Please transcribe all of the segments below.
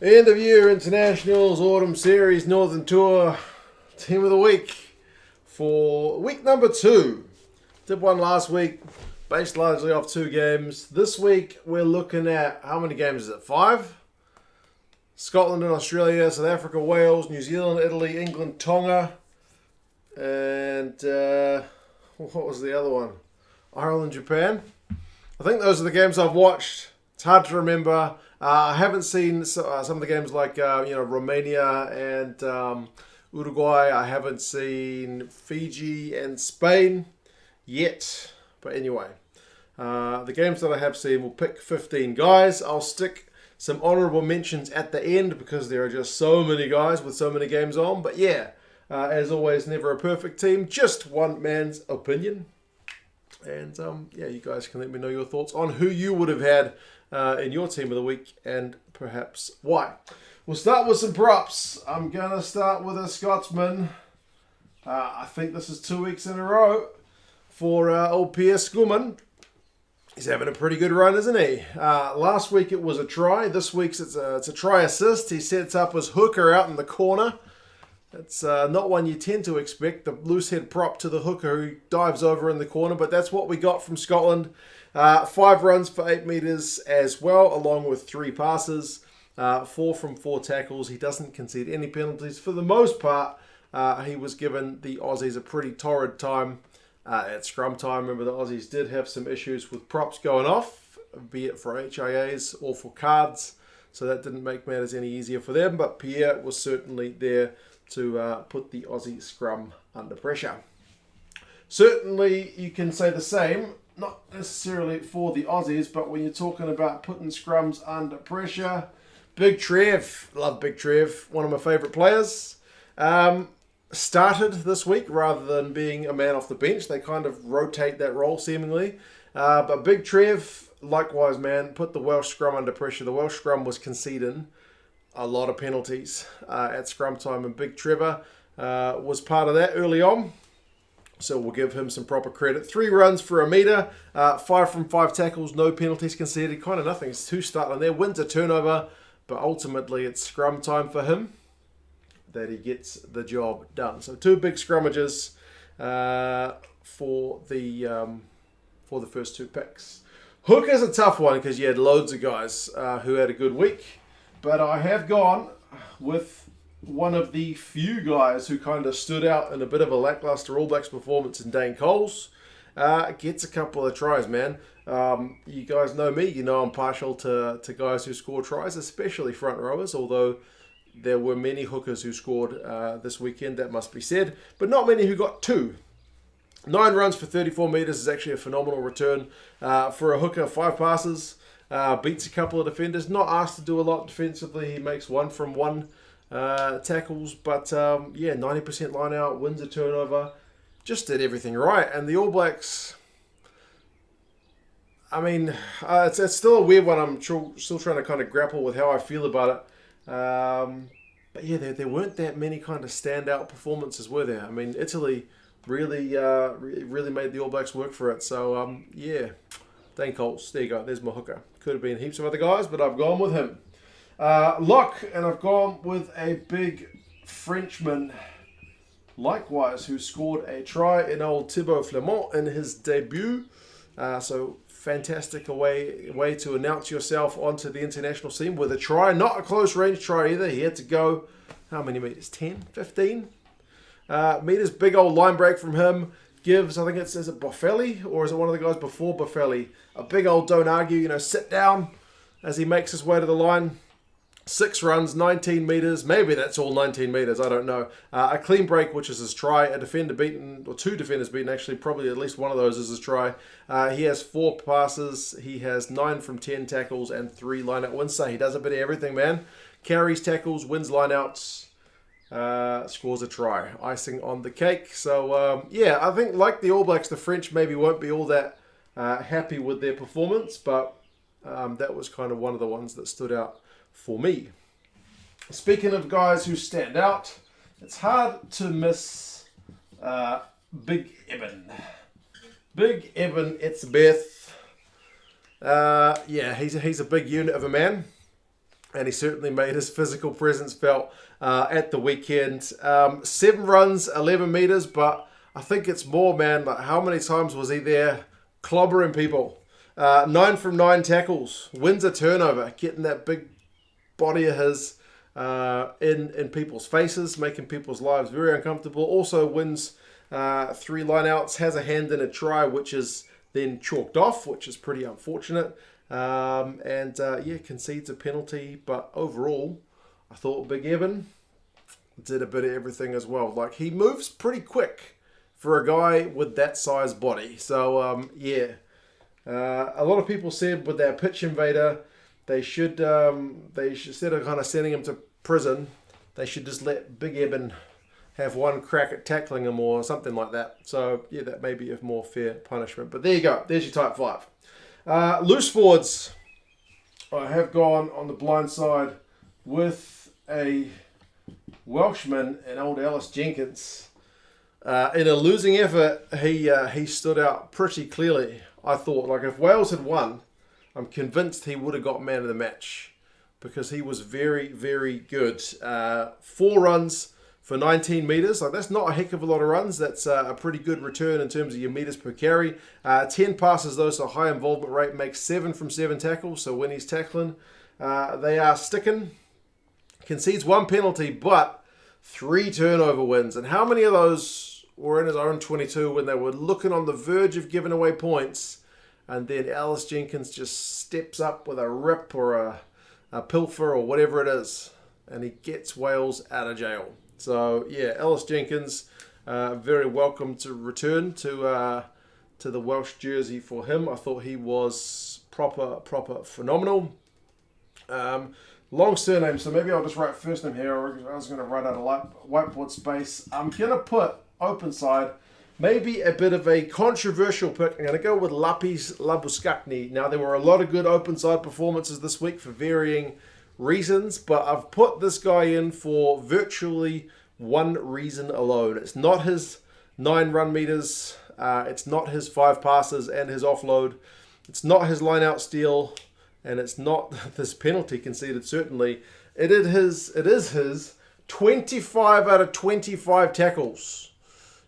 End of year internationals, autumn series, Northern Tour, team of the week for week number 2. Did one last week, based largely off 2 games. This week we're looking at, how many games is it? 5? Scotland and Australia, South Africa, Wales, New Zealand, Italy, England, Tonga, and what was the other one? Ireland, Japan. I think those are the games I've watched. It's hard to remember. I haven't seen some of the games like Romania and Uruguay. I haven't seen Fiji and Spain yet. But anyway, the games that I have seen, we'll pick 15 guys. I'll stick some honourable mentions at the end because there are just so many guys with so many games on. But yeah, as always, never a perfect team. Just one man's opinion. And yeah, you guys can let me know your thoughts on who you would have had in your team of the week and perhaps why. We'll start with some props. I'm going to start with a Scotsman. I think this is 2 weeks in a row for old PIERRE SCHOEMAN. He's having a pretty good run, isn't he? Last week it was a try. This week's it's a try assist. He sets up his hooker out in the corner. It's not one you tend to expect, the loose head prop to the hooker who dives over in the corner, but that's what we got from Scotland. 5 runs for 8 metres as well, along with 3 passes, 4 from 4 tackles. He doesn't concede any penalties. For the most part, he was given the Aussies a pretty torrid time at scrum time. Remember, the Aussies did have some issues with props going off, be it for HIAs or for cards, so that didn't make matters any easier for them, but PIERRE was certainly there to put the Aussie scrum under pressure. Certainly, you can say the same, not necessarily for the Aussies, but when you're talking about putting scrums under pressure, Big Trev, love Big Trev, one of my favourite players, started this week rather than being a man off the bench. They kind of rotate that role seemingly. But Big Trev, likewise, man, put the Welsh scrum under pressure. The Welsh scrum was conceding a lot of penalties at scrum time, and Big Trevor was part of that early on, so we'll give him some proper credit. 3 runs for a metre, 5 from 5 tackles, no penalties conceded, kind of nothing. It's 2 starting there, wins a turnover, but ultimately it's scrum time for him that he gets the job done. So 2 big scrummages for the first 2 picks. Hooker's a tough one because you had loads of guys who had a good week. But I have gone with one of the few guys who kind of stood out in a bit of a lackluster All Blacks performance in Dane Coles. Gets a couple of tries, man. You guys know me. You know I'm partial to guys who score tries, especially front rowers, although there were many hookers who scored this weekend, that must be said. But not many who got 2. 9 runs for 34 metres is actually a phenomenal return. For a hooker, 5 passes. Beats a couple of defenders. Not asked to do a lot defensively. He makes 1 from 1 tackles. But yeah, 90% line out. Wins a turnover. Just did everything right. And the All Blacks, I mean, it's still a weird one. I'm still trying to kind of grapple with how I feel about it. But yeah, there weren't that many kind of standout performances, were there? I mean, Italy really made the All Blacks work for it. So yeah. Dane Coles, there you go, there's my hooker. Could have been heaps of other guys, but I've gone with him. Lock, and I've gone with a big Frenchman, likewise, who scored a try in old Thibaut Flamand in his debut. So fantastic way to announce yourself onto the international scene with a try. Not a close range try either. He had to go, how many meters? 10, 15 meters. Big old line break from him. Gives, I think is it Boffelli, or is it one of the guys before Boffelli? A big old don't argue, sit down as he makes his way to the line. 6 runs, 19 metres. Maybe that's all 19 metres, I don't know. A clean break, which is his try. A defender beaten, or 2 defenders beaten, actually. Probably at least one of those is his try. He has 4 passes. He has 9 from 10 tackles and 3 line-out wins. So he does a bit of everything, man. Carries tackles, wins line-outs. Scores a try. Icing on the cake. So, yeah, I think like the All Blacks, the French maybe won't be all that happy with their performance, but that was kind of one of the ones that stood out for me. Speaking of guys who stand out, it's hard to miss Big EBEN. Big EBEN ETZEBETH. Yeah, he's a big unit of a man. and he certainly made his physical presence felt at the weekend. 7 runs, 11 metres, but I think it's more, man. Like, how many times was he there clobbering people? 9 from 9 tackles, wins a turnover, getting that big body of his in people's faces, making people's lives very uncomfortable. Also wins 3 line-outs, has a hand in a try, which is then chalked off, which is pretty unfortunate. Yeah, concedes a penalty, but overall, I thought Big Eben did a bit of everything as well. Like, he moves pretty quick for a guy with that size body. So, yeah. A lot of people said with that pitch invader, they should instead of kind of sending him to prison, they should just let Big Eben have one crack at tackling him or something like that. So, yeah, that may be a more fair punishment. But there you go. There's your type 5. Loose forwards. I have gone on the blind side with a Welshman and old Ellis Jenkins. In a losing effort, he stood out pretty clearly. I thought, like, if Wales had won, I'm convinced he would have got man of the match because he was very, very good. 4 runs for 19 metres. Like, that's not a heck of a lot of runs. That's a pretty good return in terms of your metres per carry. 10 passes, though, so high involvement rate, makes 7 from 7 tackles. So when he's tackling, they are sticking. Concedes 1 penalty, but 3 turnover wins. And how many of those were in his own 22 when they were looking on the verge of giving away points, and then Ellis Jenkins just steps up with a rip or a pilfer or whatever it is, and he gets Wales out of jail. So, yeah, Ellis Jenkins, very welcome to return to the Welsh jersey for him. I thought he was proper phenomenal. Long surname, so maybe I'll just write first name here, or I was going to write out a whiteboard space. I'm going to put open side, maybe a bit of a controversial pick. I'm going to go with Lapis Labuskakni. Now, there were a lot of good open side performances this week for varying reasons, but I've put this guy in for virtually one reason alone. It's not his 9 run meters, it's not his 5 passes and his offload, it's not his line out steal, and it's not this penalty conceded, certainly. It is his 25 out of 25 tackles.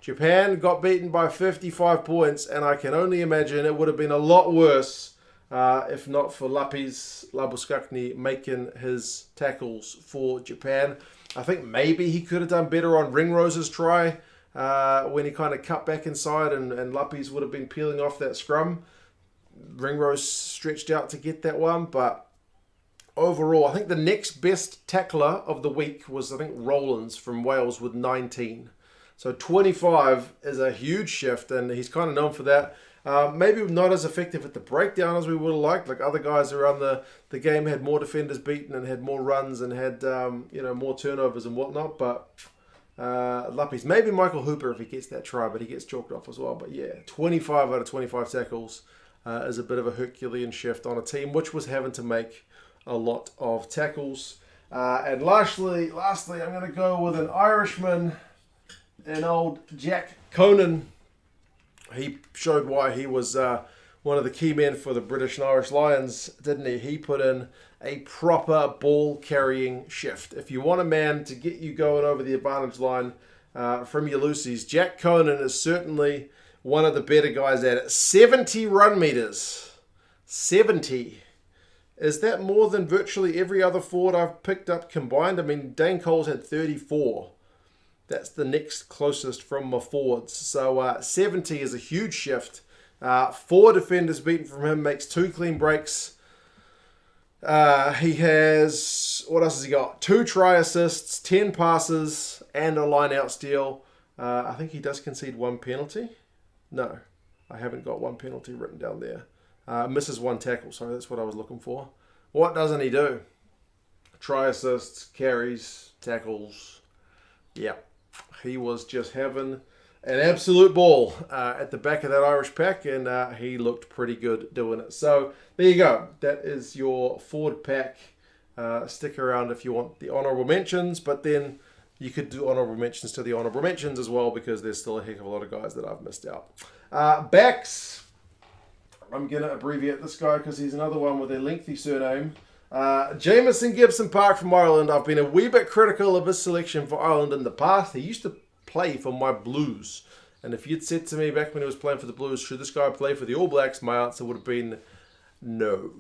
Japan got beaten by 55 points, and I can only imagine it would have been a lot worse if not for Lapis Labuskakni making his tackles for Japan. I think maybe he could have done better on Ringrose's try when he kind of cut back inside and Lapis would have been peeling off that scrum. Ringrose stretched out to get that one, but overall, I think the next best tackler of the week was, I think, Rowlands from Wales with 19. So 25 is a huge shift, and he's kind of known for that. Maybe not as effective at the breakdown as we would have liked. Like, other guys around the game had more defenders beaten and had more runs and had more turnovers and whatnot. But Lapis, maybe Michael Hooper if he gets that try, but he gets chalked off as well. But yeah, 25 out of 25 tackles is a bit of a Herculean shift on a team which was having to make a lot of tackles. And lastly, I'm going to go with an Irishman, an old Jack Conan. He showed why he was one of the key men for the British and Irish Lions, didn't he? He put in a proper ball-carrying shift. If you want a man to get you going over the advantage line from your loosies, Jack Conan is certainly one of the better guys at it. 70 run meters. 70. Is that more than virtually every other forward I've picked up combined? I mean, Dane Coles had 34. That's the next closest from my forwards. So 70 is a huge shift. 4 defenders beaten from him, makes 2 clean breaks. He has, what else has he got? 2 try assists, 10 passes, and a line-out steal. I think he does concede 1 penalty. No, I haven't got 1 penalty written down there. Misses 1 tackle, sorry, that's what I was looking for. What doesn't he do? Try assists, carries, tackles. Yeah. He was just having an absolute ball at the back of that Irish pack, and he looked pretty good doing it. So there you go. That is your forward pack. Stick around if you want the honourable mentions, but then you could do honourable mentions to the honourable mentions as well, because there's still a heck of a lot of guys that I've missed out. Backs. I'm going to abbreviate this guy because he's another one with a lengthy surname. Jamison Gibson-PARK from Ireland. I've been a wee bit critical of his selection for Ireland in the past. He used to play for my Blues. And if you'd said to me back when he was playing for the Blues, should this guy play for the All Blacks, my answer would have been no.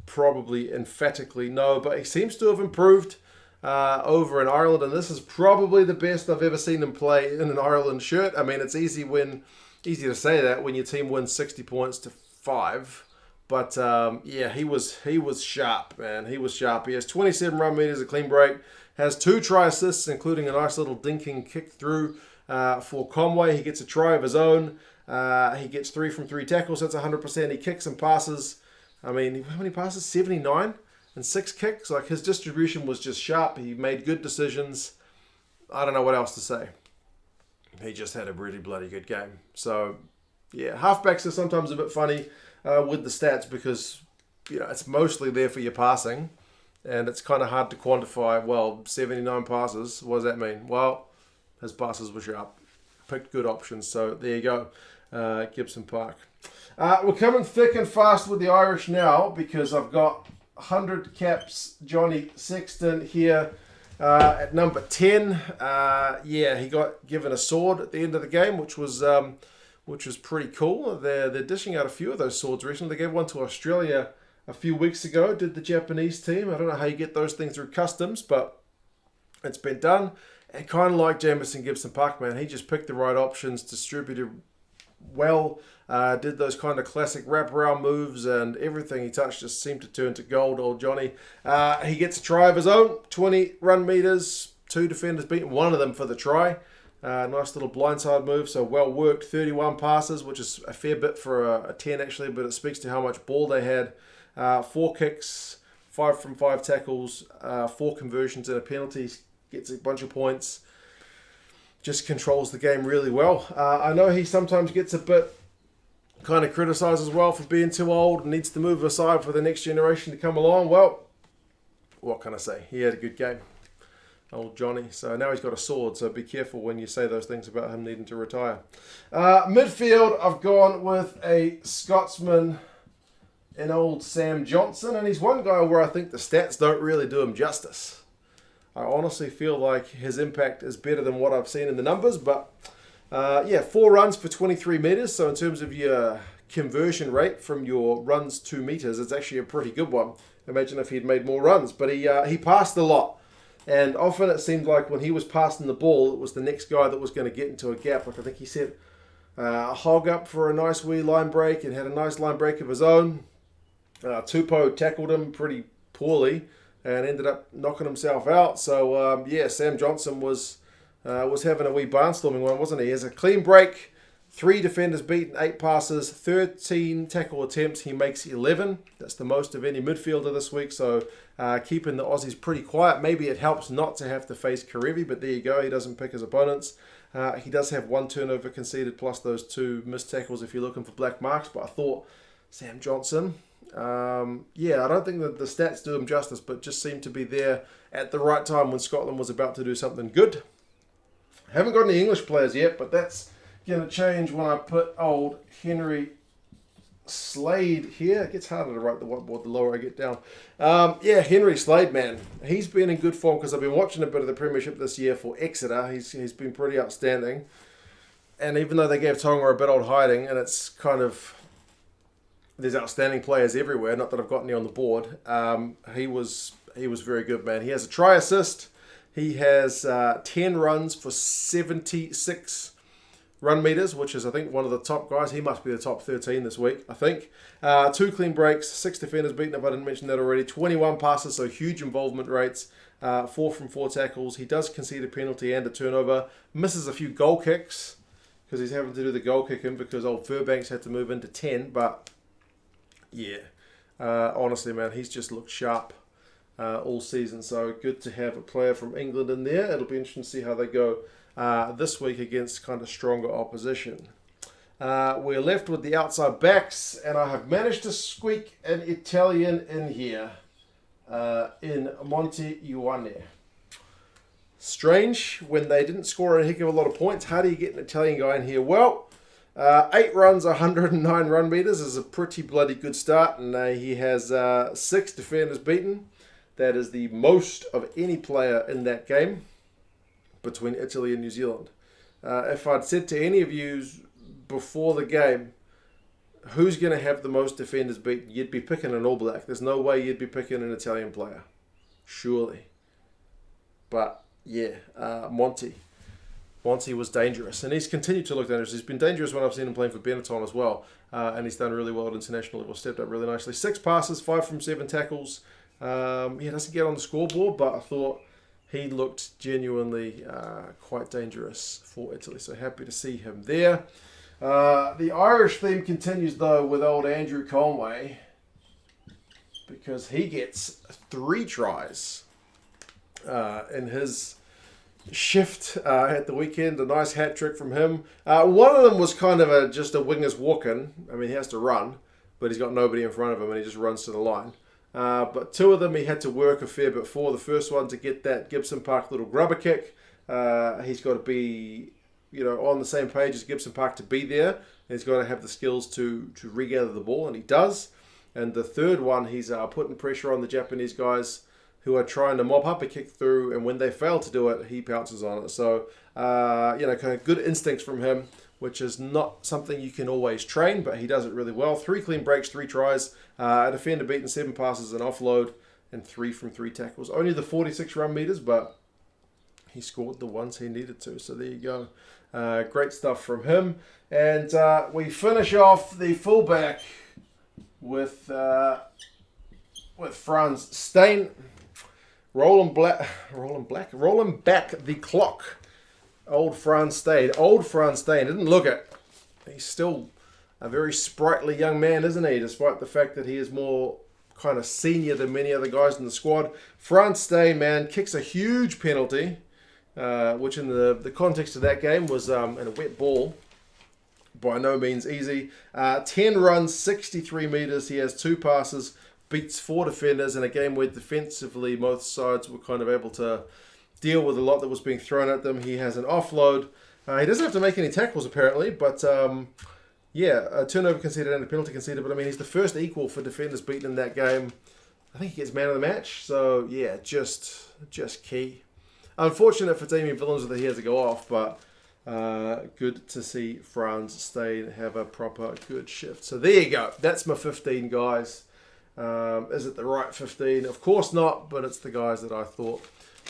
Probably emphatically no. But he seems to have improved over in Ireland. And this is probably the best I've ever seen him play in an Ireland shirt. I mean, it's easy to say that when your team wins 60 points to 5. But yeah, he was sharp, man. He was sharp. He has 27 run meters, a clean break. Has 2 try assists, including a nice little dinking kick through for Conway. He gets a try of his own. He gets 3 from 3 tackles. That's 100%. He kicks and passes. I mean, how many passes? 79 and 6 kicks. Like, his distribution was just sharp. He made good decisions. I don't know what else to say. He just had a really bloody good game. So, yeah, halfbacks are sometimes a bit funny with the stats because, you know, it's mostly there for your passing. And it's kind of hard to quantify, well, 79 passes, what does that mean? Well, his passes were sharp. Picked good options, so there you go, Gibson-PARK. We're coming thick and fast with the Irish now because I've got 100 caps Johnny Sexton here at number 10. Yeah, he got given a sword at the end of the game, which was pretty cool. They're dishing out a few of those swords recently. They gave one to Australia a few weeks ago, did the Japanese team. I don't know how you get those things through customs, but it's been done. And kind of like Jamison Gibson-PARK, man, he just picked the right options, distributed well, did those kind of classic wraparound moves, and everything he touched just seemed to turn to gold, old Johnny. He gets a try of his own, 20 run meters, 2 defenders beaten, one of them for the try. Nice little blindside move, so well worked. 31 passes, which is a fair bit for a 10 actually, but it speaks to how much ball they had. 4 kicks, 5 from 5 tackles, 4 conversions and a penalty. Gets a bunch of points. Just controls the game really well. I know he sometimes gets a bit kind of criticised as well for being too old and needs to move aside for the next generation to come along. Well, what can I say? He had a good game. Old Johnny. So now he's got a sword, so be careful when you say those things about him needing to retire. Midfield, I've gone with a Scotsman in old Sam Johnson, and he's one guy where I think the stats don't really do him justice. I honestly feel like his impact is better than what I've seen in the numbers, but yeah, 4 runs for 23 meters, so in terms of your conversion rate from your runs to meters, it's actually a pretty good one. Imagine if he'd made more runs, but he passed a lot, and often it seemed like when he was passing the ball, it was the next guy that was going to get into a gap. Like I think he set a hog up for a nice wee line break and had a nice line break of his own. Tupou tackled him pretty poorly and ended up knocking himself out. So, yeah, Sam Johnson was having a wee barnstorming one, wasn't he? He has a clean break, 3 defenders beaten, 8 passes, 13 tackle attempts. He makes 11. That's the most of any midfielder this week. So, keeping the Aussies pretty quiet. Maybe it helps not to have to face Karevi, but there you go. He doesn't pick his opponents. He does have 1 turnover conceded plus those 2 missed tackles if you're looking for black marks. But I thought Sam Johnson... yeah, I don't think that the stats do him justice, but just seemed to be there at the right time when Scotland was about to do something good. Haven't got any English players yet, but that's going to change when I put old Henry Slade here. It gets harder to write the whiteboard the lower I get down. Yeah, Henry Slade, man. He's been in good form because I've been watching a bit of the Premiership this year for Exeter. He's been pretty outstanding. And even though they gave Tonga a bit old hiding, and it's kind of... there's outstanding players everywhere. Not that I've got any on the board. He was very good, man. He has a try assist. He has 10 runs for 76 run meters, which is, I think, one of the top guys. He must be the top 13 this week, I think. 2 clean breaks, 6 defenders beaten, if I didn't mention that already. 21 passes, so huge involvement rates. 4 from 4 tackles. He does concede a penalty and a turnover. Misses a few goal kicks because he's having to do the goal kicking because old Furbanks had to move into 10, but... yeah, honestly, man, he's just looked sharp all season. So good to have a player from England in there. It'll be interesting to see how they go this week against kind of stronger opposition. We're left with the outside backs, and I have managed to squeak an Italian in here in Monte Ioane. Strange when they didn't score a heck of a lot of points. How do you get an Italian guy in here? Well, 8 runs, 109 run meters is a pretty bloody good start, and he has 6 defenders beaten. That is the most of any player in that game between Italy and New Zealand. If I'd said to any of you before the game, who's going to have the most defenders beaten, you'd be picking an All Black. There's no way you'd be picking an Italian player. Surely. But, yeah, Monty was dangerous, and he's continued to look dangerous. He's been dangerous when I've seen him playing for Benetton as well, and he's done really well at international level, stepped up really nicely. 6 passes, 5 from 7 tackles. He doesn't get on the scoreboard, but I thought he looked genuinely quite dangerous for Italy, so happy to see him there. The Irish theme continues, though, with old Andrew Conway, because he gets 3 tries in his shift at the weekend. A nice hat trick from him. One of them was kind of just a winger's walk-in. I mean, he has to run, but he's got nobody in front of him, and he just runs to the line. But 2 of them he had to work a fair bit for. The first one to get that GIBSON-PARK little grubber kick. He's got to be, on the same page as GIBSON-PARK to be there. He's got to have the skills to regather the ball, and he does. And the third one, he's putting pressure on the Japanese guys who are trying to mop up a kick through, and when they fail to do it, he pounces on it. So, kind of good instincts from him, which is not something you can always train, but he does it really well. 3 clean breaks, 3 tries, a defender beaten, 7 passes, an offload, and 3 from 3 tackles. Only the 46 run meters, but he scored the ones he needed to. So there you go. Great stuff from him. And we finish off the fullback with Franz Steyn. Rolling back the clock. Old Franz Steyn. Didn't look it. He's still a very sprightly young man, isn't he? Despite the fact that he is more kind of senior than many other guys in the squad. Franz Steyn, man, kicks a huge penalty, which in the context of that game was in a wet ball. By no means easy. 10 runs, 63 meters. He has 2 passes, beats 4 defenders in a game where defensively both sides were kind of able to deal with a lot that was being thrown at them. He has an offload. He doesn't have to make any tackles apparently, but a turnover conceded and a penalty conceded. But I mean, he's the first equal for defenders beaten in that game. I think he gets man of the match. So yeah, just key. Unfortunate for Damien Willems that he has to go off, but good to see Franz Steyn have a proper good shift. So there you go. That's my 15 guys. Is it the right 15? Of course not, but it's the guys that I thought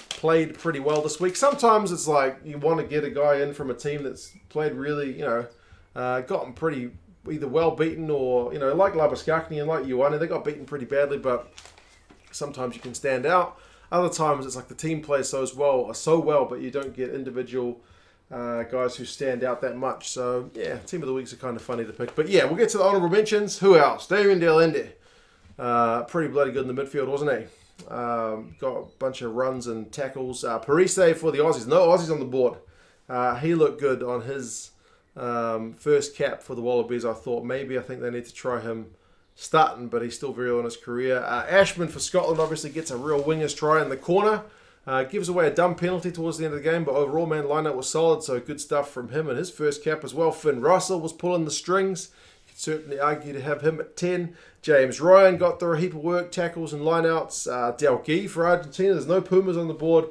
played pretty well this week. Sometimes it's like you want to get a guy in from a team that's played really, gotten pretty either well beaten or, like Labuskakny and like Ioane, they got beaten pretty badly, but sometimes you can stand out. Other times it's like the team plays so well, but you don't get individual guys who stand out that much. So yeah, team of the weeks are kind of funny to pick. But yeah, we'll get to the honourable mentions. Who else? Damien Delende. Pretty bloody good in the midfield, wasn't he? Got a bunch of runs and tackles. Parise for the Aussies. No Aussies on the board. He looked good on his first cap for the Wallabies. I think they need to try him starting, but he's still very early in his career. Ashman for Scotland obviously gets a real winger's try in the corner. Gives away a dumb penalty towards the end of the game, but overall, man, line-up was solid, so good stuff from him in his first cap as well. Finn Russell was pulling the strings. Could certainly argue to have him at 10. James Ryan got through a heap of work, tackles and line-outs. Delgui for Argentina. There's no Pumas on the board.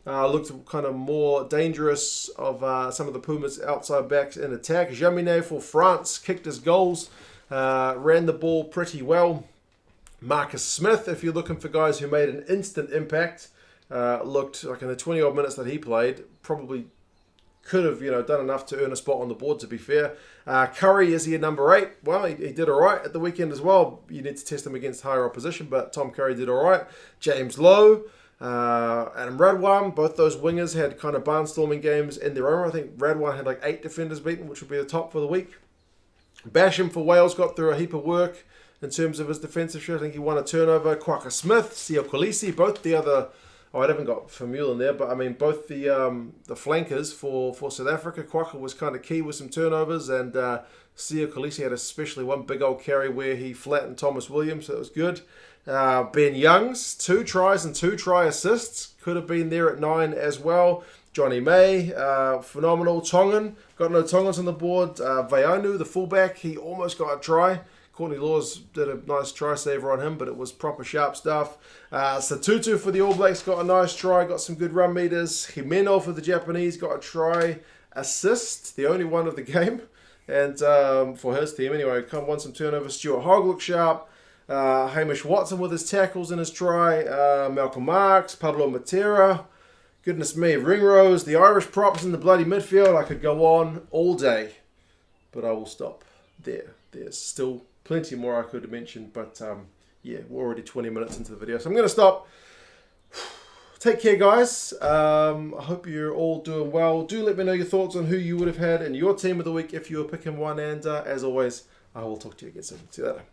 Looked kind of more dangerous of some of the Pumas outside backs in attack. Jaminet for France kicked his goals. Ran the ball pretty well. Marcus Smith, if you're looking for guys who made an instant impact, looked like in the 20-odd minutes that he played, probably could have done enough to earn a spot on the board, to be fair. Curry, is he at number 8? Well, he did all right at the weekend as well. You need to test him against higher opposition, but Tom Curry did all right. James Lowe, Adam Radwan, both those wingers had kind of barnstorming games in their own. I think Radwan had like 8 defenders beaten, which would be the top for the week. Basham for Wales got through a heap of work in terms of his defensive share. I think he won a turnover. Quaka Smith, Sio Kolisi, both the other... I haven't got Vermeulen there, but I mean both the flankers for South Africa. Quaka was kind of key with some turnovers, and Sio Kolisi had especially one big old carry where he flattened Thomas Williams, so it was good. Ben Youngs, 2 tries and 2 try assists. Could have been there at 9 as well. Johnny May, phenomenal. Tongan, got no Tongans on the board. Vaianu, the fullback, he almost got a try. Courtney Laws did a nice try saver on him, but it was proper sharp stuff. Satutu for the All Blacks got a nice try, got some good run meters. Himeno for the Japanese got a try assist, the only one of the game. And for his team anyway, won some turnovers. Stuart Hogg looked sharp. Hamish Watson with his tackles in his try. Malcolm Marks, Pablo Matera. Goodness me, Ringrose, the Irish props in the bloody midfield. I could go on all day, but I will stop there. There's still plenty more I could have mentioned, but yeah, we're already 20 minutes into the video, so I'm going to stop. Take care, guys. I hope you're all doing well. Do let me know your thoughts on who you would have had in your team of the week if you were picking one, and as always, I will talk to you again soon. See you later.